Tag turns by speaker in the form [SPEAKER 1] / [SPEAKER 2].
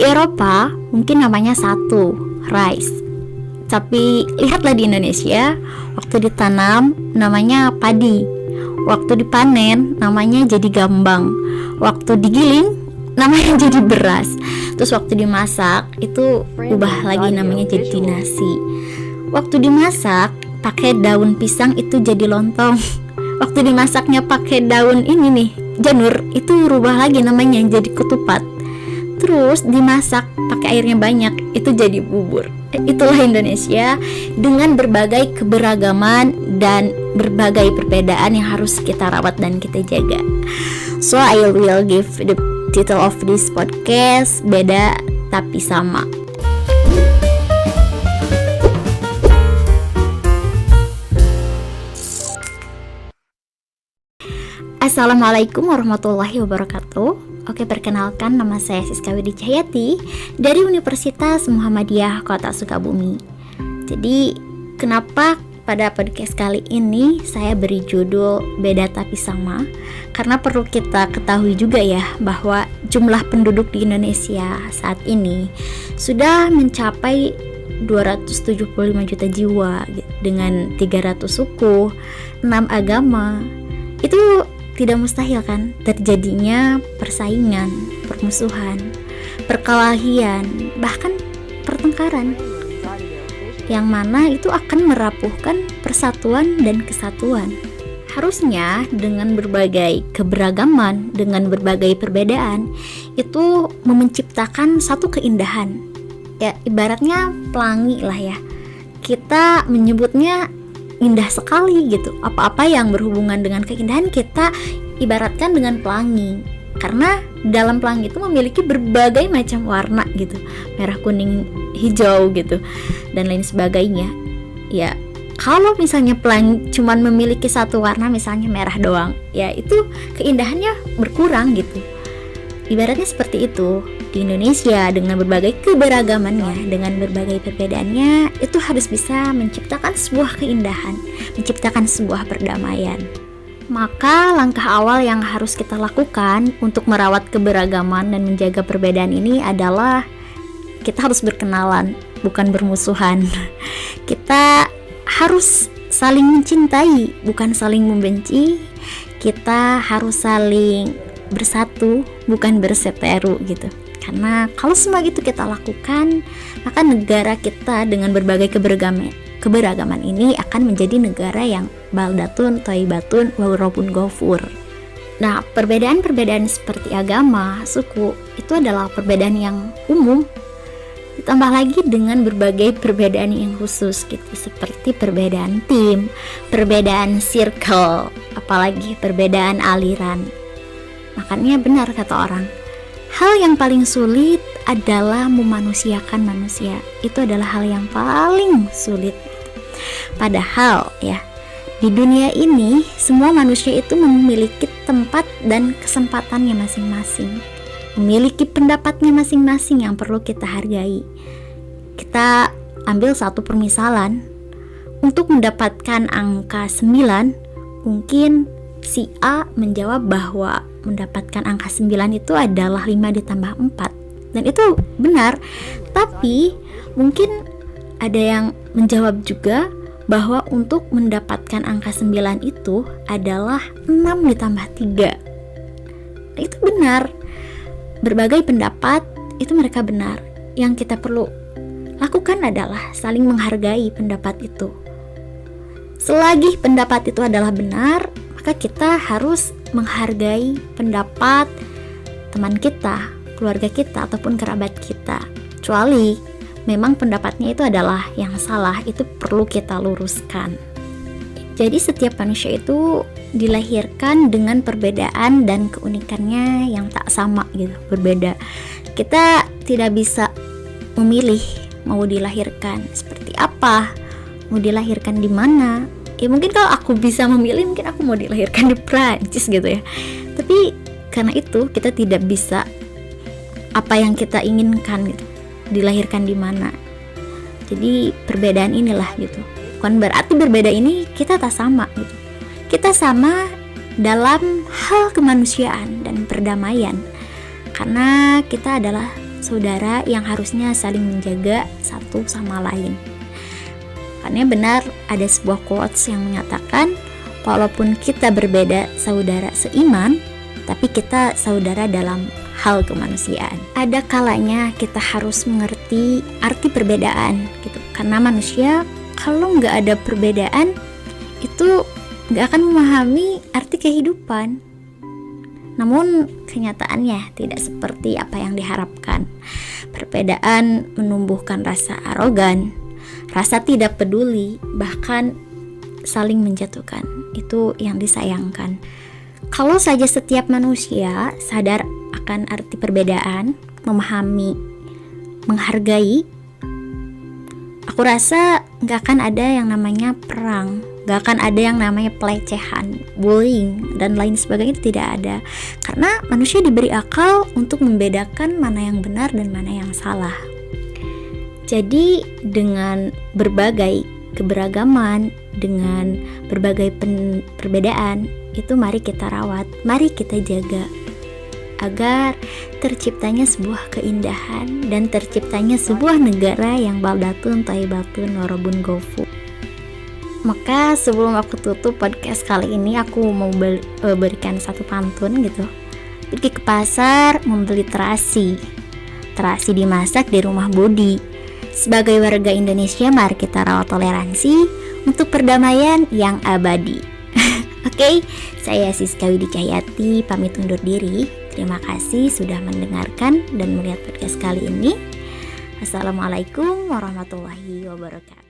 [SPEAKER 1] Eropa mungkin namanya satu, rice. Tapi lihatlah di Indonesia, waktu ditanam namanya padi, waktu dipanen namanya jadi gambang, waktu digiling namanya jadi beras, terus waktu dimasak itu ubah lagi namanya jadi nasi. Waktu dimasak pakai daun pisang itu jadi lontong. Waktu dimasaknya pakai daun ini nih, janur, itu rubah lagi namanya jadi ketupat. Terus dimasak pakai airnya banyak, itu jadi bubur. Itulah Indonesia dengan berbagai keberagaman dan berbagai perbedaan yang harus kita rawat dan kita jaga. So I will give the title of this podcast Beda Tapi Sama. Assalamualaikum warahmatullahi wabarakatuh. Oke, perkenalkan, nama saya Siska Widi Cahyati dari Universitas Muhammadiyah Kota Sukabumi. Jadi, kenapa pada podcast kali ini saya beri judul Beda Tapi Sama? Karena perlu kita ketahui juga ya bahwa jumlah penduduk di Indonesia saat ini sudah mencapai 275 juta jiwa dengan 300 suku, 6 agama. Itu tidak mustahil kan terjadinya persaingan, permusuhan, perkelahian, bahkan pertengkaran, yang mana itu akan merapuhkan persatuan dan kesatuan. Harusnya dengan berbagai keberagaman, dengan berbagai perbedaan, itu menciptakan satu keindahan. Ya, ibaratnya pelangi lah ya. Kita menyebutnya indah sekali gitu. Apa-apa yang berhubungan dengan keindahan kita ibaratkan dengan pelangi, karena dalam pelangi itu memiliki berbagai macam warna gitu, merah, kuning, hijau gitu, dan lain sebagainya. Ya, kalau misalnya pelangi cuman memiliki satu warna, misalnya merah doang, ya itu keindahannya berkurang gitu. Ibaratnya seperti itu. Di Indonesia dengan berbagai keberagamannya, dengan berbagai perbedaannya, itu harus bisa menciptakan sebuah keindahan, menciptakan sebuah perdamaian. Maka langkah awal yang harus kita lakukan untuk merawat keberagaman dan menjaga perbedaan ini adalah kita harus berkenalan, bukan bermusuhan. Kita harus saling mencintai, bukan saling membenci. Kita harus saling bersatu, bukan berseteru gitu. Karena kalau semua itu kita lakukan, maka negara kita dengan berbagai keberagaman ini akan menjadi negara yang baldatun, thayyibatun, wa rabbun ghafur. Nah, perbedaan-perbedaan seperti agama, suku, itu adalah perbedaan yang umum. Ditambah lagi dengan berbagai perbedaan yang khusus gitu, seperti perbedaan tim, perbedaan circle, apalagi perbedaan aliran. Makanya benar kata orang, hal yang paling sulit adalah memanusiakan manusia. Itu adalah hal yang paling sulit. Padahal ya, di dunia ini semua manusia itu memiliki tempat dan kesempatannya masing-masing, memiliki pendapatnya masing-masing yang perlu kita hargai. Kita ambil satu permisalan. Untuk mendapatkan angka 9, mungkin si A menjawab bahwa mendapatkan angka 9 itu adalah 5 ditambah 4, dan itu benar. Tapi mungkin ada yang menjawab juga bahwa untuk mendapatkan angka 9 itu adalah 6 ditambah 3. Itu benar. Berbagai pendapat itu mereka benar. Yang kita perlu lakukan adalah saling menghargai pendapat itu. Selagi pendapat itu adalah benar, maka kita harus menghargai pendapat teman kita, keluarga kita, ataupun kerabat kita. Kecuali memang pendapatnya itu adalah yang salah, itu perlu kita luruskan. Jadi setiap manusia itu dilahirkan dengan perbedaan dan keunikannya yang tak sama gitu, berbeda. Kita tidak bisa memilih mau dilahirkan seperti apa, mau dilahirkan di mana. Ya mungkin kalau aku bisa memilih, mungkin aku mau dilahirkan di Prancis gitu ya. Tapi karena itu kita tidak bisa apa yang kita inginkan gitu, dilahirkan di mana. Jadi perbedaan inilah gitu. Bukan berarti berbeda ini kita tak sama gitu. Kita sama dalam hal kemanusiaan dan perdamaian. Karena kita adalah saudara yang harusnya saling menjaga satu sama lain. Karena benar ada sebuah quotes yang mengatakan, walaupun kita berbeda saudara seiman, tapi kita saudara dalam hal kemanusiaan. Ada kalanya kita harus mengerti arti perbedaan gitu. Karena manusia kalau nggak ada perbedaan itu nggak akan memahami arti kehidupan. Namun kenyataannya tidak seperti apa yang diharapkan. Perbedaan menumbuhkan rasa arogan, rasa tidak peduli, bahkan saling menjatuhkan. Itu yang disayangkan. Kalau saja setiap manusia sadar akan arti perbedaan, memahami, menghargai, aku rasa gak akan ada yang namanya perang, gak akan ada yang namanya pelecehan, bullying, dan lain sebagainya. Itu tidak ada. Karena manusia diberi akal untuk membedakan mana yang benar dan mana yang salah. Jadi dengan berbagai keberagaman, dengan berbagai perbedaan, itu mari kita rawat, mari kita jaga, agar terciptanya sebuah keindahan dan terciptanya sebuah negara yang baldatun thayyibatun warabun ghafur. Maka sebelum aku tutup podcast kali ini, aku mau berikan satu pantun gitu. Pergi ke pasar membeli terasi dimasak di rumah Budi. Sebagai warga Indonesia, mari kita rawat toleransi untuk perdamaian yang abadi. Oke, saya Siska Widi Cahyati pamit undur diri. Terima kasih sudah mendengarkan dan melihat podcast kali ini. Assalamualaikum warahmatullahi wabarakatuh.